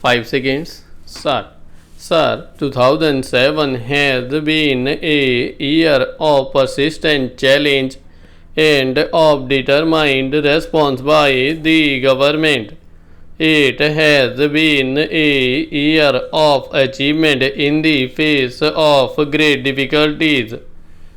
5 seconds. Sir. Sir, 2007 has been a year of persistent challenge and of determined response by the government. It has been a year of achievement in the face of great difficulties.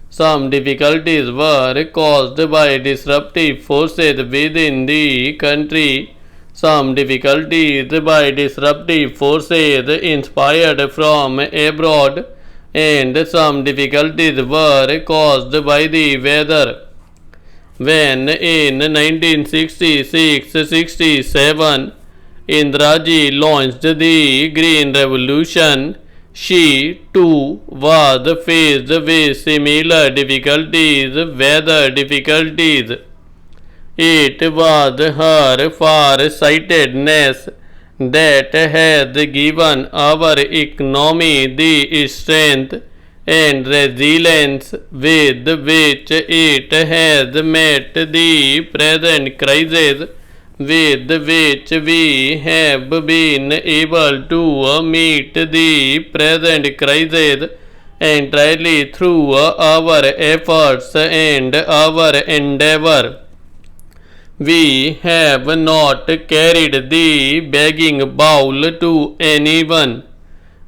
Some difficulties were caused by disruptive forces within the country. Some difficulties by disruptive forces inspired from abroad, and some difficulties were caused by the weather. When in 1966-67 Indiraji launched the Green Revolution, she too was faced with similar difficulties, weather difficulties. It was her far-sightedness that has given our economy the strength and resilience with which it has met the present crisis, with which we have been able to meet the present crisis entirely through our efforts and our endeavor. We have not carried the begging bowl to anyone.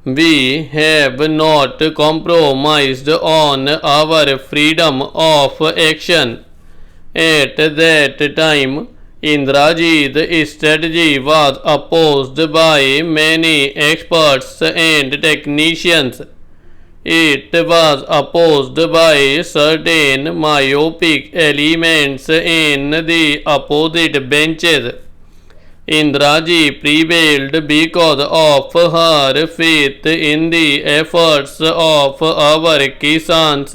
We have not compromised on our freedom of action. At that time, Indiraji's strategy was opposed by many experts and technicians. It was opposed by certain myopic elements in the opposite benches. Indiraji prevailed because of her faith in the efforts of our Kisans,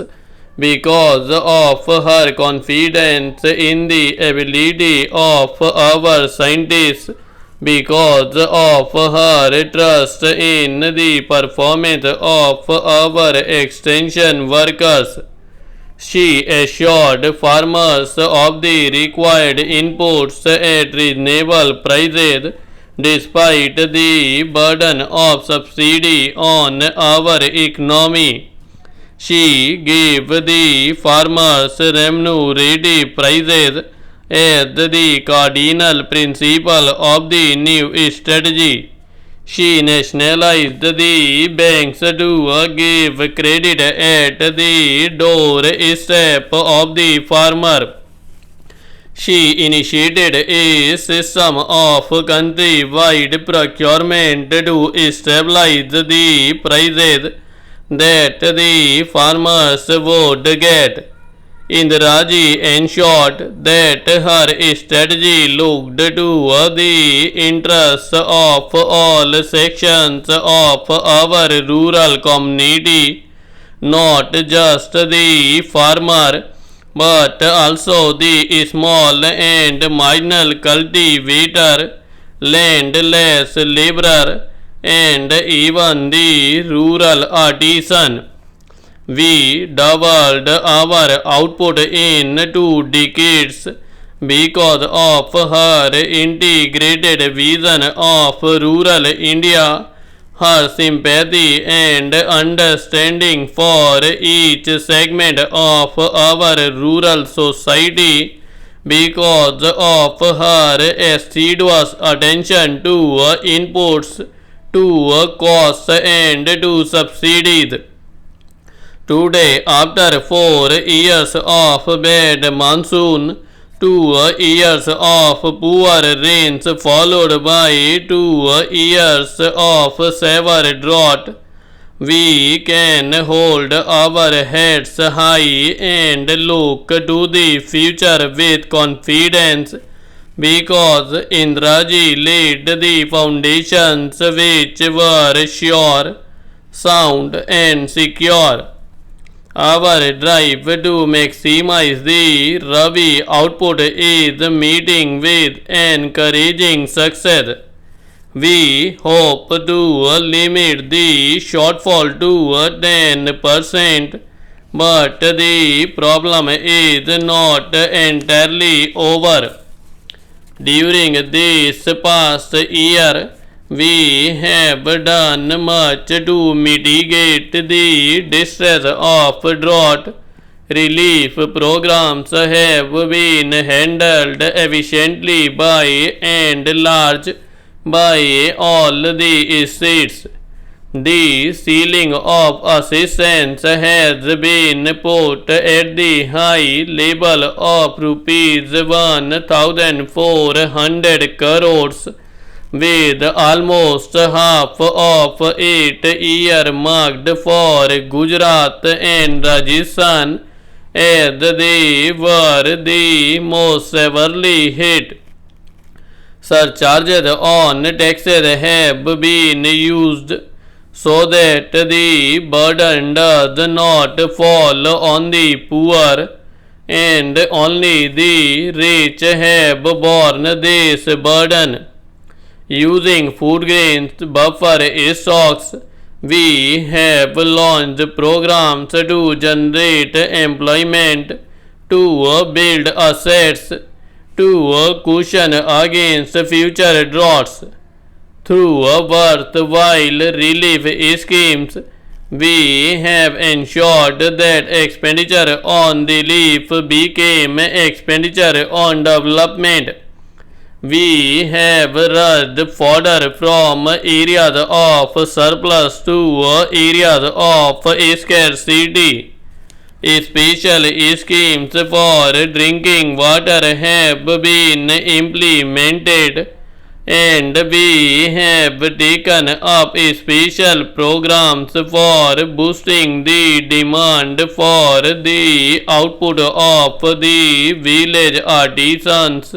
because of her confidence in the ability of our scientists, because of her trust in the performance of our extension workers. She assured farmers of the required inputs at reasonable prices despite the burden of subsidy on our economy. She gave the farmers remunerative prices as the cardinal principle of the new strategy. She nationalized the banks to give credit at the doorstep of the farmer. She initiated a system of country-wide procurement to stabilize the prices that the farmers would get. Indiraji ensured that her strategy looked to the interests of all sections of our rural community, not just the farmer, but also the small and marginal cultivator, landless laborer, and even the rural artisan. We doubled our output in 2 decades because of her integrated vision of rural India, her sympathy and understanding for each segment of our rural society, because of her assiduous attention to inputs, to costs and to subsidies. Today, after 4 years of bad monsoon, 2 years of poor rains followed by 2 years of severe drought, we can hold our heads high and look to the future with confidence, because Indiraji laid the foundations which were sure, sound and secure. Our drive to maximize the Rabi output is meeting with encouraging success. We hope to limit the shortfall to 10%, but the problem is not entirely over. During this past year, We have done much to mitigate the distress of drought. Relief programs have been handled efficiently by and large by all the states. The ceiling of assistance has been put at the high level of rupees 1,400 crores, with almost half of it earmarked for Gujarat and Rajasthan, as they were the most severely hit. Surcharges on taxes have been used so that the burden does not fall on the poor, and only the rich have borne this burden. Using food grains buffer stocks, we have launched programs to generate employment, to build assets, to cushion against future droughts. Through worthwhile relief schemes, we have ensured that expenditure on relief became expenditure on development. We have rushed fodder from areas of surplus to areas of scarcity. Special schemes for drinking water have been implemented, and we have taken up special programs for boosting the demand for the output of the village artisans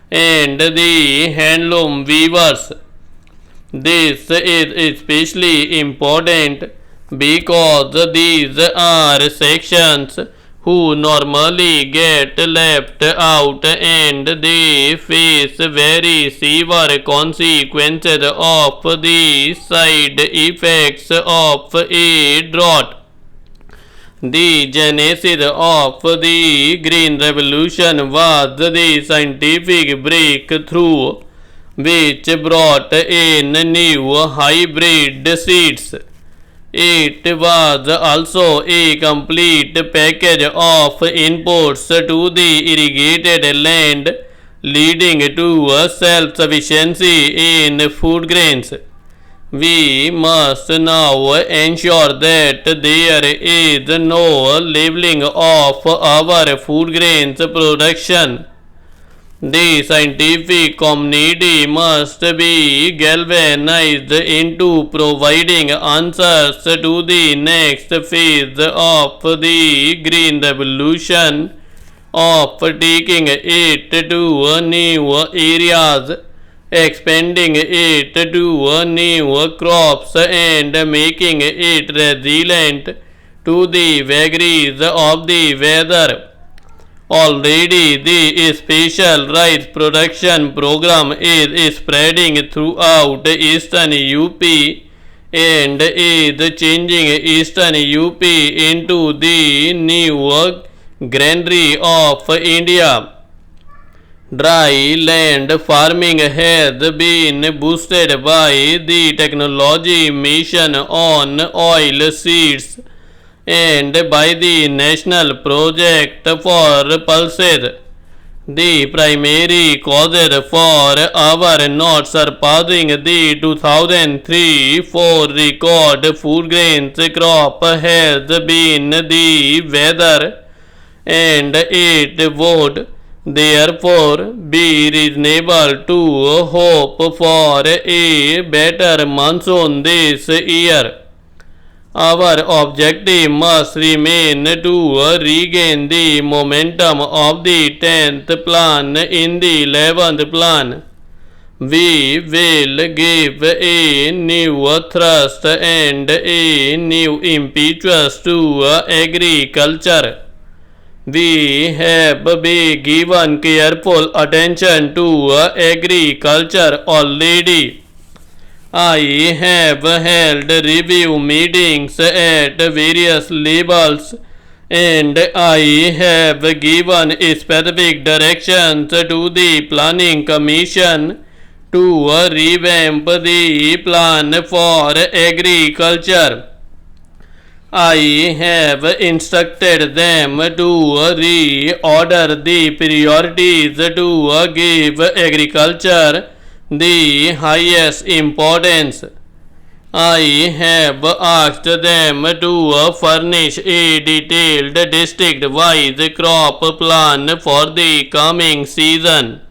and the handloom weavers. This is especially important because these are sections who normally get left out, and they face very severe consequences of the side effects of a drought. The genesis of the Green Revolution was the scientific breakthrough which brought in new hybrid seeds. It was also a complete package of inputs to the irrigated land, leading to self-sufficiency in food grains. We must now ensure that there is no leveling of our food grains production. The scientific community must be galvanized into providing answers to the next phase of the Green Revolution, of taking it to new areas, expanding it to new crops, and making it resilient to the vagaries of the weather. Already the special rice production program is spreading throughout eastern UP and is changing eastern UP into the new granary of India. Dry land farming has been boosted by the technology mission on oil seeds and by the National Project for Pulses. The primary causes for our not surpassing the 2003-4 record food grains crop has been the weather, and it would therefore be reasonable to hope for a better monsoon this year. Our objective must remain to regain the momentum of the 10th plan in the 11th plan. We will give a new thrust and a new impetus to agriculture. We have been given careful attention to agriculture already. I have held review meetings at various levels, and I have given specific directions to the Planning Commission to revamp the plan for agriculture. I have instructed them to reorder the priorities to give agriculture the highest importance. I have asked them to furnish a detailed district-wise crop plan for the coming season.